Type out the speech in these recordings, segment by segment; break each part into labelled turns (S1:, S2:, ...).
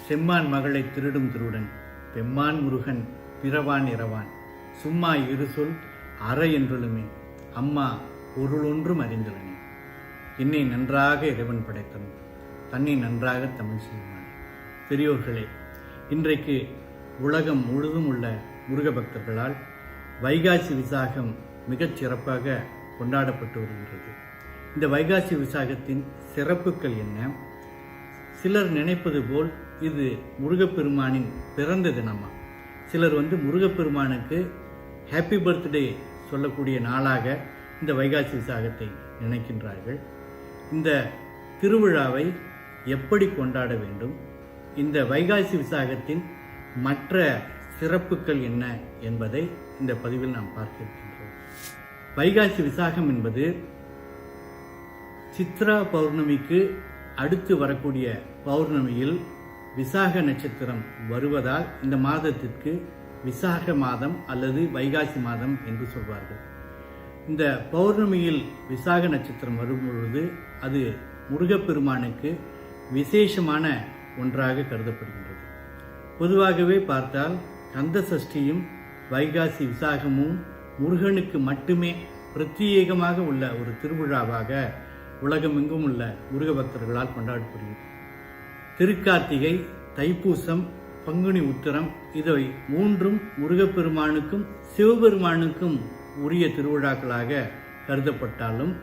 S1: செம்மான் மகளை திருடும் திருடன் பெம்மான் முருகன் பிறவான் இரவான் சும்மா இரு சொல் அற என்றொழுமே அம்மா பொருளொன்றும் அறிந்துள்ளனே. என்னை நன்றாக இறைவன் படைத்தவன், தன்னை நன்றாக தமிழ் செய்வான். பெரியோர்களே, இன்றைக்கு உலகம் முழுதும் உள்ள முருக பக்தர்களால் வைகாசி விசாகம் மிகச் சிறப்பாக கொண்டாடப்பட்டு வருகின்றது. இந்த வைகாசி விசாகத்தின் சிறப்புகள் என்ன? சிலர் நினைப்பது போல் இது முருகப்பெருமானின் பிறந்த தினமா? சிலர் முருகப்பெருமானுக்கு ஹாப்பி பர்த்டே சொல்லக்கூடிய நாளாக இந்த வைகாசி விசாகத்தை நினைக்கின்றார்கள். இந்த திருவிழாவை எப்படி கொண்டாட வேண்டும், இந்த வைகாசி விசாகத்தின் மற்ற சிறப்புகள் என்ன என்பதை இந்த பதிவில் நாம் பார்க்க இருக்கின்றோம். வைகாசி விசாகம் என்பது சித்ரா பௌர்ணமிக்கு அடுத்து வரக்கூடிய பௌர்ணமியில் விசாக நட்சத்திரம் வருவதால் இந்த மாதத்திற்கு விசாக மாதம் அல்லது வைகாசி மாதம் என்று சொல்வார்கள். இந்த பௌர்ணமியில் விசாக நட்சத்திரம் வரும்பொழுது அது முருகப்பெருமானுக்கு விசேஷமான ஒன்றாக கருதப்படுகின்றது. பொதுவாகவே பார்த்தால் கந்த சஷ்டியும் வைகாசி விசாகமும் முருகனுக்கு மட்டுமே பிரத்யேகமாக உள்ள ஒரு திருவிழாவாக உலகமெங்கும் உள்ள முருக பக்தர்களால் கொண்டாடப்படுகிறது. திருக்கார்த்திகை, தைப்பூசம், பங்குனி உத்திரம் இதை மூன்றும் முருகப்பெருமானுக்கும் சிவபெருமானுக்கும் உரிய திருவிழாக்களாக கருதப்பட்டாலும்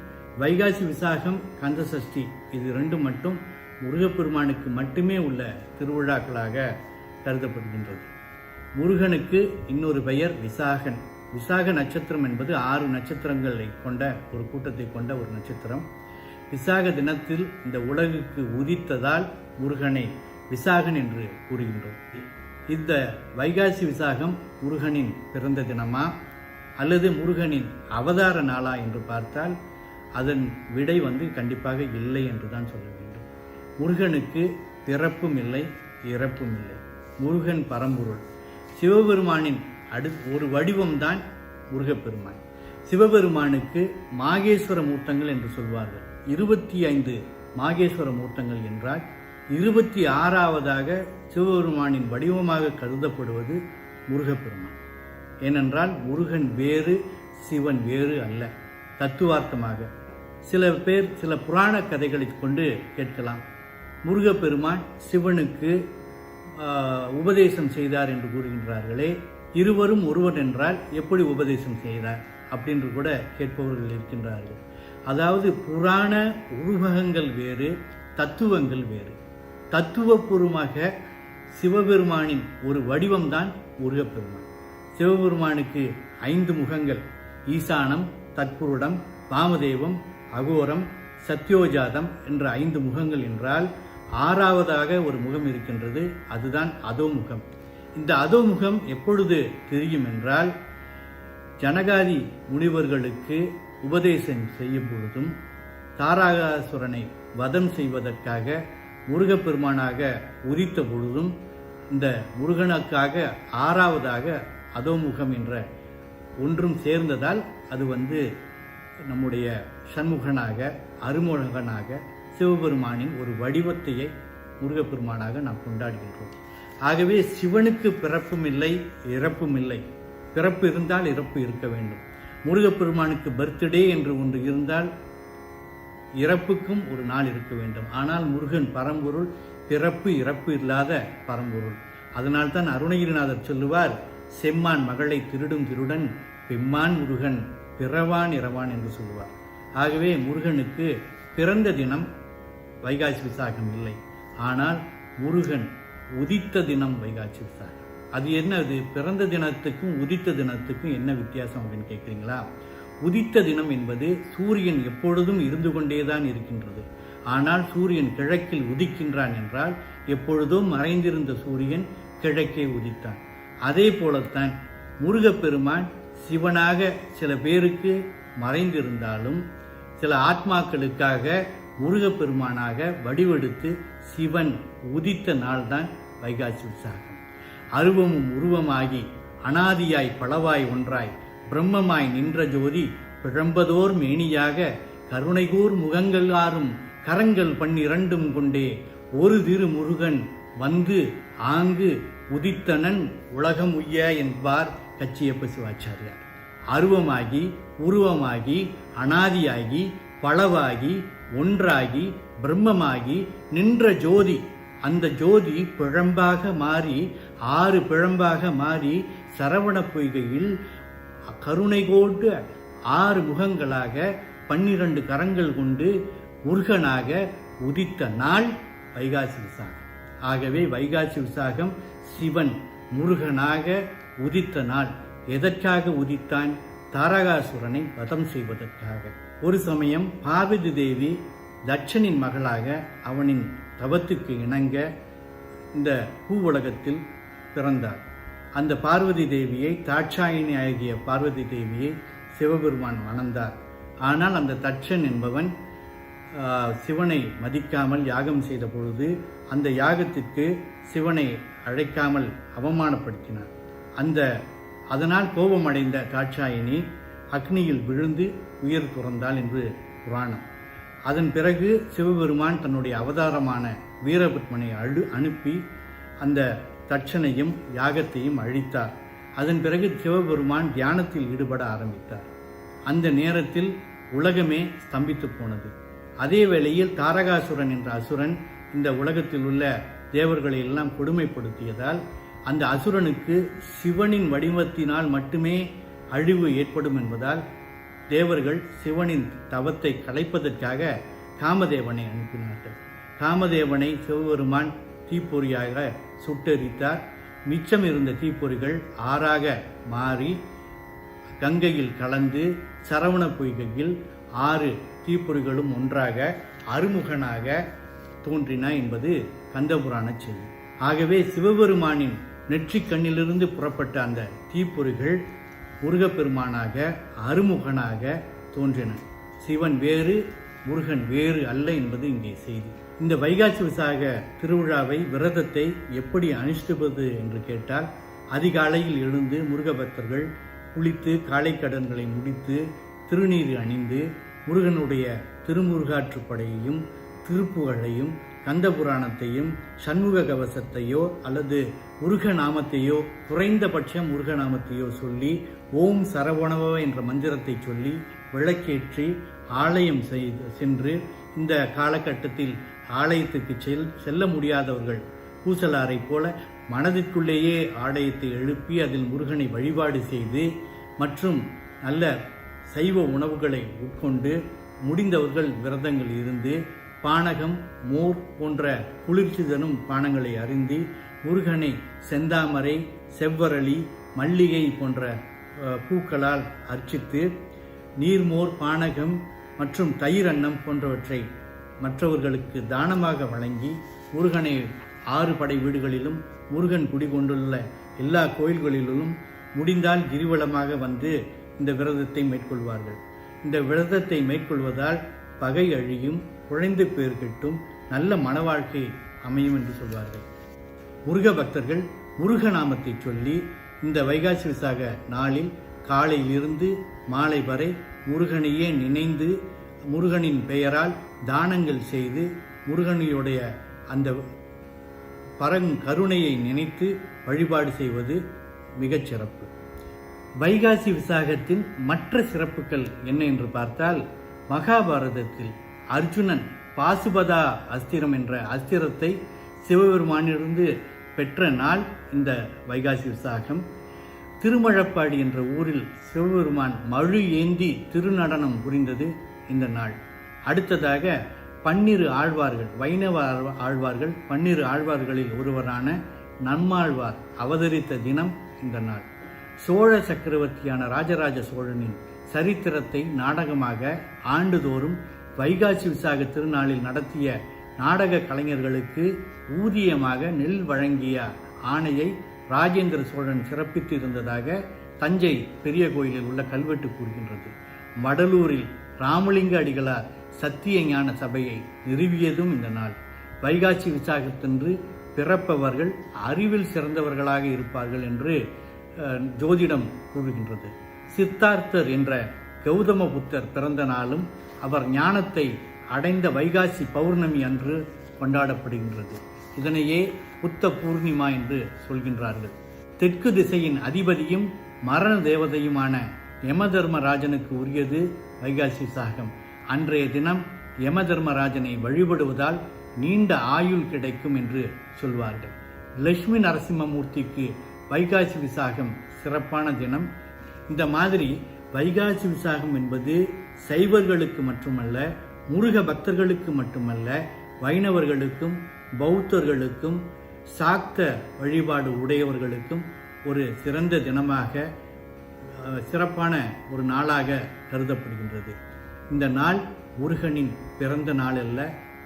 S1: வைகாசி விசாகம், கந்த சஷ்டி இது ரெண்டும் மட்டும் முருகப்பெருமானுக்கு மட்டுமே உள்ள திருவிழாக்களாக கருதப்படுகின்றது. முருகனுக்கு இன்னொரு பெயர் விசாகன். விசாக நட்சத்திரம் என்பது 6 நட்சத்திரங்களை கொண்ட ஒரு கூட்டத்தை கொண்ட ஒரு நட்சத்திரம். விசாக தினத்தில் இந்த உலகுக்கு உதித்ததால் முருகனை விசாகன் என்று கூறுகின்றோம். இந்த வைகாசி விசாகம் முருகனின் பிறந்த தினமா அல்லது முருகனின் அவதார நாளா என்று பார்த்தால் அதன் விடை கண்டிப்பாக இல்லை என்று தான் சொல்ல வேண்டும். முருகனுக்கு பிறப்பும் இல்லை, இறப்பும் இல்லை. முருகன் பரம்பொருள். சிவபெருமானின் ஒரு வடிவம்தான் முருகப்பெருமான். சிவபெருமானுக்கு மாகேஸ்வர மூர்த்தங்கள் என்று சொல்வார்கள். 25 மாகேஸ்வர மூர்த்தங்கள் என்றால் 26வதாக சிவபெருமானின் வடிவமாக கருதப்படுவது முருகப்பெருமான். ஏனென்றால் முருகன் வேறு, சிவன் வேறு அல்ல. தத்துவார்த்தமாக சில பேர் சில புராண கதைகளை கொண்டு கேட்கலாம். முருகப்பெருமான் சிவனுக்கு உபதேசம் செய்தார் என்று கூறுகின்றார்களே, இருவரும் ஒருவர் என்றால் எப்படி உபதேசம் செய்தார் அப்படின்று கூட கேட்பவர்கள் இருக்கின்றார்கள். அதாவது புராண உருவகங்கள் வேறு, தத்துவங்கள் வேறு. தத்துவபூர்வமாக சிவபெருமானின் ஒரு வடிவம்தான் முருகப்பெருமான். சிவபெருமானுக்கு 5 முகங்கள்: ஈசானம், தற்புருடம், வாமதேவம், அகோரம், சத்யோஜாதம் என்ற 5 முகங்கள் என்றால் 6வதாக ஒரு முகம் இருக்கின்றது, அதுதான் அதோமுகம். இந்த அதோமுகம் எப்பொழுது தெரியும் என்றால், ஜனகாதி முனிவர்களுக்கு உபதேசம் செய்யும் பொழுதும் தாரகாசுரனை வதம் செய்வதற்காக முருகப்பெருமானாக உதித்த பொழுதும் இந்த முருகனுக்காக 6வதாக அதோமுகம் என்ற ஒன்றும் சேர்ந்ததால் அது நம்முடைய சண்முகனாக, அருமுகனாக, சிவபெருமானின் ஒரு வடிவத்தையே முருகப்பெருமானாக நாம் கொண்டாடுகின்றோம். ஆகவே சிவனுக்கு பிறப்பும் இல்லை, இறப்பும் இல்லை. பிறப்பு இருந்தால் இறப்பு இருக்க வேண்டும். முருகப்பெருமானுக்கு பர்த்டே என்று ஒன்று இருந்தால் இறப்புக்கும் ஒரு நாள் இருக்க வேண்டும். ஆனால் முருகன் பரம்பொருள், பிறப்பு இறப்பு இல்லாத பரம்பொருள். அதனால்தான் அருணகிரிநாதர் சொல்லுவார், செம்மான் மகளை திருடும் திருடன் பெம்மான் முருகன் பிறவான் இரவான் என்று சொல்லுவார். ஆகவே முருகனுக்கு பிறந்த தினம் வைகாசி விசாகம் இல்லை. ஆனால் முருகன் உதித்த தினம் வைகாசி விசாகம். அது என்னது? பிறந்த தினத்துக்கும் உதித்த தினத்துக்கும் என்ன வித்தியாசம் அப்படின்னு கேட்குறீங்களா? உதித்த தினம் என்பது சூரியன் எப்பொழுதும் இருந்து கொண்டேதான் இருக்கின்றது. ஆனால் சூரியன் கிழக்கில் உதிக்கின்றான் என்றால் எப்பொழுதோ மறைந்திருந்த சூரியன் கிழக்கே உதித்தான். அதே போலத்தான் முருகப்பெருமான் சிவனாக சில பேருக்கு மறைந்திருந்தாலும் சில ஆத்மாக்களுக்காக முருகப்பெருமானாக வடிவெடுத்து சிவன் உதித்த நாள்தான் வைகாசி விசாகம். அருவமும் உருவமாகி அனாதியாய் பலவாய் ஒன்றாய் பிரம்மமாய் நின்ற ஜோதி பிழம்பதோர் மேனியாக கருணைகூர் முகங்கள் ஆறும் கரங்கள் 12 கொண்டே ஒரு திரு முருகன் வந்து ஆங்கு உதித்தனன் உலகம் உய்ய என்பார் கச்சியப்ப சிவாச்சாரியார். அருவமாகி உருவமாகி அனாதியாகி பலவாகி ஒன்றாகி பிரம்மமாகி நின்ற ஜோதி, அந்த ஜோதி பிழம்பாக மாறி 6 பிழம்பாக மாறி சரவண பொய்கையில் கருணை கோட்டு 6 முகங்களாக 12 கரங்கள் கொண்டு முருகனாக உதித்த நாள் வைகாசி விசாகம். ஆகவே வைகாசி விசாகம் சிவன் முருகனாக உதித்த நாள். எதற்காக உதித்தான்? தாரகாசுரனை வதம் செய்வதற்காக. ஒரு சமயம் பார்வதி தேவி தட்சனின் மகளாக அவனின் தவத்துக்கு இணங்க இந்த பூவுலகத்தில் பிறந்தார். அந்த பார்வதி தேவியை, தாட்சாயினி ஆகிய பார்வதி தேவியை சிவபெருமான் மணந்தார். ஆனால் அந்த தட்சன் என்பவன் சிவனை மதிக்காமல் யாகம் செய்த பொழுது அந்த யாகத்திற்கு சிவனை அழைக்காமல் அவமானப்படுத்தினார். அதனால் கோபமடைந்த தாட்சாயினி அக்னியில் விழுந்து உயிர் துறந்தாள் என்று புராணம். அதன் பிறகு சிவபெருமான் தன்னுடைய அவதாரமான வீரபத்மனை அனுப்பி அந்த தட்சனையும் யாகத்தையும் அழித்தார். அதன் பிறகு சிவபெருமான் தியானத்தில் ஈடுபட ஆரம்பித்தார். அந்த நேரத்தில் உலகமே ஸ்தம்பித்து போனது. அதே வேளையில் தாரகாசுரன் என்ற அசுரன் இந்த உலகத்தில் உள்ள தேவர்களை எல்லாம் கொடுமைப்படுத்தியதால் அந்த அசுரனுக்கு சிவனின் வடிவத்தினால் மட்டுமே அழிவு ஏற்படும் என்பதால் தேவர்கள் சிவனின் தவத்தை கலைப்பதற்காக காமதேவனை அனுப்பினார்கள். காமதேவனை சிவபெருமான் தீப்பொறியாக சுட்டெரித்தார். மிச்சம் இருந்த தீப்பொறிகள் 6ஆக மாறி கங்கையில் கலந்து சரவண பொய்கையில் 6 தீப்பொறிகளும் ஒன்றாக அருமுகனாக தோன்றின என்பது கந்தபுராண செய்தி. ஆகவே சிவபெருமானின் நெற்றிக் கண்ணிலிருந்து புறப்பட்ட அந்த தீப்பொறிகள் முருகப்பெருமானாக அருமுகனாக தோன்றின. சிவன் வேறு, முருகன் வேறு அல்ல என்பது இங்கே செய்தி. இந்த வைகாசி விசாக திருவிழாவை, விரதத்தை எப்படி அனுஷ்டிப்பது என்று கேட்டால், அதிகாலையில் எழுந்து முருக பக்தர்கள் குளித்து காலை கடன்களை முடித்து திருநீர் அணிந்து முருகனுடைய திருமுருகாற்றுப்படையையும் திருப்புகழையும் கந்தபுராணத்தையும் சண்முக கவசத்தையோ அல்லது முருகநாமத்தையோ, குறைந்தபட்சம் முருகநாமத்தையோ சொல்லி ஓம் சரவணவ என்ற மந்திரத்தை சொல்லி விளக்கேற்றி ஆலயம் சென்று, இந்த காலகட்டத்தில் ஆலயத்துக்கு செல்ல முடியாதவர்கள் பூசலாரை போல மனதிற்குள்ளேயே ஆலயத்தை எழுப்பி அதில் முருகனை வழிபாடு செய்து மற்றும் நல்ல சைவ உணவுகளை உட்கொண்டு முடிந்தவர்கள் விரதங்கள் இருந்து பானகம், மோர் போன்ற குளிர்ச்சி தரும் பானங்களை அருந்தி முருகனை செந்தாமரை, செவ்வரளி, மல்லிகை போன்ற பூக்களால் அர்ச்சித்து நீர்மோர், பானகம் மற்றும் தயிர் அன்னம் போன்றவற்றை மற்றவர்களுக்கு தானமாக வழங்கி முருகனை 6 படை வீடுகளிலும் முருகன் குடிகொண்டுள்ள எல்லா கோயில்களிலும் முடிந்தால் கிரிவலமாக வந்து இந்த விரதத்தை மேற்கொள்வார்கள். இந்த விரதத்தை மேற்கொள்வதால் பகை அழியும், குழந்தை பேர் கிட்டும், நல்ல மன வாழ்க்கை அமையும் என்று சொல்வார்கள். முருக பக்தர்கள் முருகநாமத்தை சொல்லி இந்த வைகாசி விசாக நாளில் காலையிலிருந்து மாலை வரை முருகனையே நினைந்து முருகனின் பெயரால் தானங்கள் செய்து முருகனுடைய அந்த கருணையை நினைத்து வழிபாடு செய்வது மிகச் சிறப்பு. வைகாசி விசாகத்தின் மற்ற சிறப்புகள் என்ன என்று பார்த்தால், மகாபாரதத்தில் அர்ஜுனன் பாசுபதா அஸ்திரம் என்ற அஸ்திரத்தை சிவபெருமானிலிருந்து பெற்ற நாள் இந்த வைகாசி விசாகம். திருமழப்பாடி என்ற ஊரில் சிவபெருமான் மழு ஏந்தி திருநடனம் புரிந்தது இந்த நாள். அடுத்ததாக 12 ஆழ்வார்கள், வைணவ ஆழ்வார்கள், 12 ஆழ்வார்களில் ஒருவரான நம்மாழ்வார் அவதரித்த தினம் இந்த நாள். சோழ சக்கரவர்த்தியான ராஜராஜ சோழனின் சரித்திரத்தை நாடகமாக ஆண்டுதோறும் வைகாசி விசாக திருநாளில் நடத்திய நாடக கலைஞர்களுக்கு ஊதியமாக நெல் வழங்கிய ஆணையை ராஜேந்திர சோழன் சிறப்பித்து இருந்ததாக தஞ்சை பெரிய கோயிலில் உள்ள கல்வெட்டு கூறுகின்றது. வடலூரில் ராமலிங்க அடிகளார் சத்திய ஞான சபையை நிறுவியதும் இந்த நாள். வைகாசி விசாகத்தன்று பிறப்பவர்கள் அறிவில் சிறந்தவர்களாக இருப்பார்கள் என்று ஜோதிடம் கூறுகின்றது. சித்தார்த்தர் என்ற கௌதம புத்தர் பிறந்த நாளும் அவர் ஞானத்தை அடைந்த வைகாசி பௌர்ணமி அன்று கொண்டாடப்படுகின்றது. இதனையே புத்த பூர்ணிமா என்று சொல்கின்றார்கள். தெற்கு திசையின் அதிபதியும் மரண தேவதையுமான யமதர்மராஜனுக்கு உரியது வைகாசி விசாகம். அன்றைய தினம் யமதர்மராஜனை வழிபடுவதால் நீண்ட ஆயுள் கிடைக்கும் என்று சொல்வார்கள். லட்சுமி நரசிம்மமூர்த்திக்கு வைகாசி விசாகம் சிறப்பான தினம். இந்த மாதிரி வைகாசி விசாகம் என்பது சைவர்களுக்கு மட்டுமல்ல, முருக பக்தர்களுக்கு மட்டுமல்ல, வைணவர்களுக்கும் பௌத்தர்களுக்கும் சாக்த வழிபாடு உடையவர்களுக்கும் ஒரு சிறந்த தினமாக, சிறப்பான ஒரு நாளாக கருதப்படுகின்றது. இந்த நாள் முருகனின் பிறந்த நாள் அல்ல,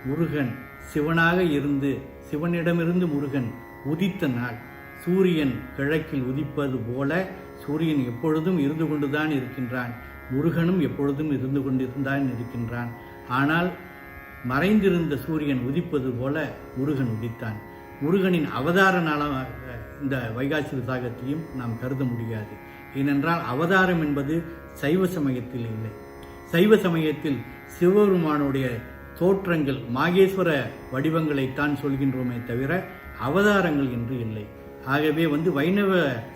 S1: முருகன் சிவனாக இருந்து சிவனிடமிருந்து முருகன் உதித்த நாள். சூரியன் கிழக்கில் உதிப்பது போல சூரியன் எப்பொழுதும் இருந்து கொண்டுதான் இருக்கின்றான், முருகனும் எப்பொழுதும் இருந்து கொண்டிருந்தான் இருக்கின்றான். ஆனால் மறைந்திருந்த சூரியன் உதிப்பது போல முருகன் உதித்தான். முருகனின் அவதார நாளாக இந்த வைகாசி விசாகத்தையும் நாம் கருத முடியாது. ஏனென்றால் அவதாரம் என்பது சைவ சமயத்தில் இல்லை. சைவ சமயத்தில் சிவபெருமானுடைய தோற்றங்கள் மாகேஸ்வர வடிவங்களைத்தான் சொல்கின்றோமே தவிர அவதாரங்கள் என்று இல்லை. ஆகவே வைணவ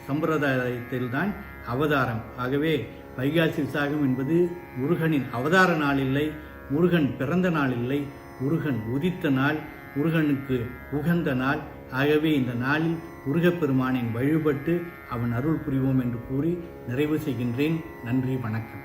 S1: சம்பிரதாயத்தில் தான் அவதாரம். ஆகவே வைகாசி விசாகம் என்பது முருகனின் அவதார நாள் இல்லை, முருகன் பிறந்த நாள் இல்லை, முருகன் உதித்த நாள், முருகனுக்கு உகந்த நாள். ஆகவே இந்த நாளில் முருகப்பெருமானின் வழிபட்டு அவன் அருள் புரிவோம் என்று கூறி நிறைவு செய்கின்றேன். நன்றி, வணக்கம்.